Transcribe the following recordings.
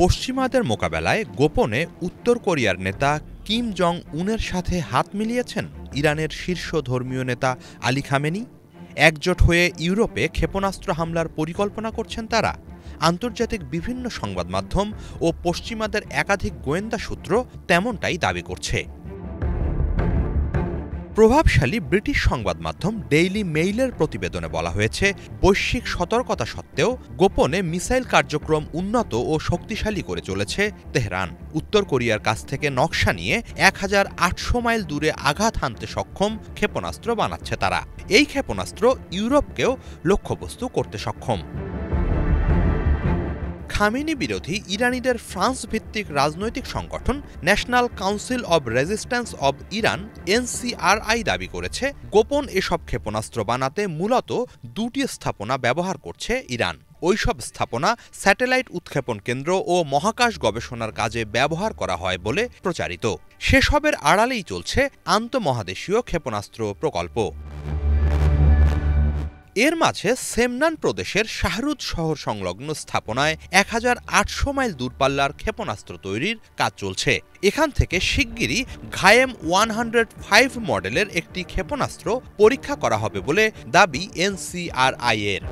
পশ্চিমাদের মোকাবেলায় গোপনে উত্তর কোরিয়ার নেতা কিম জং উনের সাথে হাত মিলিয়েছেন ইরানের শীর্ষ ধর্মীয় নেতা আলী খামেনি। একজোট হয়ে ইউরোপে ক্ষেপণাস্ত্র হামলার পরিকল্পনা করছেন তারা। আন্তর্জাতিক বিভিন্ন সংবাদ মাধ্যম ও পশ্চিমাদের একাধিক গোয়েন্দা সূত্র তেমনটাই দাবি করছে। প্রভাবশালী ব্রিটিশ সংবাদ মাধ্যম ডেইলি মেইলের প্রতিবেদনে বলা হয়েছে, বৈশ্বিক সতর্কতা সত্ত্বেও গোপনে মিসাইল কার্যক্রম উন্নত ও শক্তিশালী করে চলেছে তেহরান। উত্তর কোরিয়ার কাছ থেকে নকশা নিয়ে ১৮০০ মাইল দূরে আঘাত হানতে সক্ষম ক্ষেপণাস্ত্র বানাচ্ছে তারা। এই ক্ষেপণাস্ত্র ইউরোপকেও লক্ষ্যবস্তু করতে সক্ষম। খামেনি বিরোধী ইরানিদের ফ্রান্স ভিত্তিক রাজনৈতিক সংগঠন national council of resistance of Iran NCRI দাবি করেছে, গোপন এসব ক্ষেপণাস্ত্র বানাতে মূলত দুটি স্থাপনা ব্যবহার করছে ইরান। ওইসব স্থাপনা স্যাটেলাইট উৎক্ষেপণ কেন্দ্র ও মহাকাশ গবেষণার কাজে ব্যবহার করা হয় বলে প্রচারিত। সেসবের আড়ালেই চলছে আন্তঃমহাদেশীয় ক্ষেপণাস্ত্র প্রকল্প। এর মাঝে সেমনান প্রদেশের শাহরুদ শহর সংলগ্ন স্থাপনায় ১৮০০ মাইল দূরপাল্লার ক্ষেপণাস্ত্র তৈরির কাজ চলছে। এখান থেকে শিগগিরই ঘায়েম 105 মডেলের একটি ক্ষেপণাস্ত্র পরীক্ষা করা হবে বলে দাবি এনসিআরআই এর।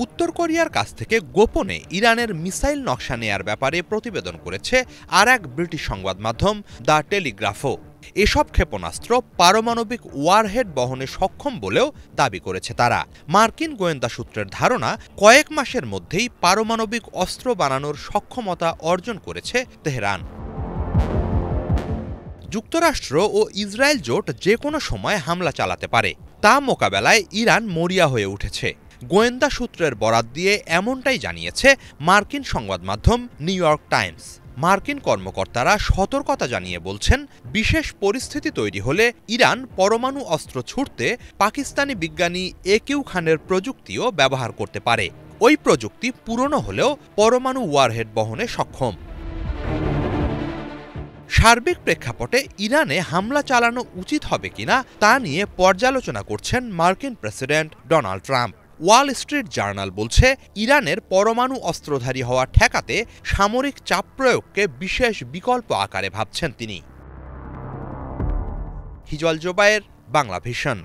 উত্তর কোরিয়ার কাছ থেকে গোপনে ইরানের মিসাইল নকশা নেয়ার ব্যাপারে প্রতিবেদন করেছে আর এক ব্রিটিশ সংবাদ মাধ্যম দ্য টেলিগ্রাফও। এসব ক্ষেপণাস্ত্র পারমাণবিক ওয়ারহেড বহনে সক্ষম বলেও দাবি করেছে তারা। মার্কিন গোয়েন্দা সূত্রের ধারণা, কয়েক মাসের মধ্যেই পারমাণবিক অস্ত্র বানানোর সক্ষমতা অর্জন করেছে তেহরান। যুক্তরাষ্ট্র ও ইসরায়েল জোট যে কোনো সময় হামলা চালাতে পারে, তা মোকাবেলায় ইরান মরিয়া হয়ে উঠেছে। গোয়েন্দা সূত্রের বরাত দিয়ে এমনটাই জানিয়েছে মার্কিন সংবাদ মাধ্যম নিউ ইয়র্ক টাইমস। মার্কিন কর্মকর্তারা সতর্কতা জানিয়ে বলছেন, বিশেষ পরিস্থিতি তৈরি হলে ইরান পরমাণু অস্ত্র ছুড়তে পাকিস্তানি বিজ্ঞানী একিউ খানের প্রযুক্তিও ব্যবহার করতে পারে। ওই প্রযুক্তি পুরনো হলেও পরমাণু ওয়ারহেড বহনে সক্ষম। সার্বিক প্রেক্ষাপটে ইরানে হামলা চালানো উচিত হবে কিনা তা নিয়ে পর্যালোচনা করছেন মার্কিন president Donald Trump. Wall Street journal বলছে, ইরানের পরমাণু অস্ত্রধারী হওয়া ঠেকাতে সামরিক চাপ প্রয়োগকে বিশেষ বিকল্প আকারে ভাবছেন তিনি। হিজল জোবায়ের, বাংলা ভিশন।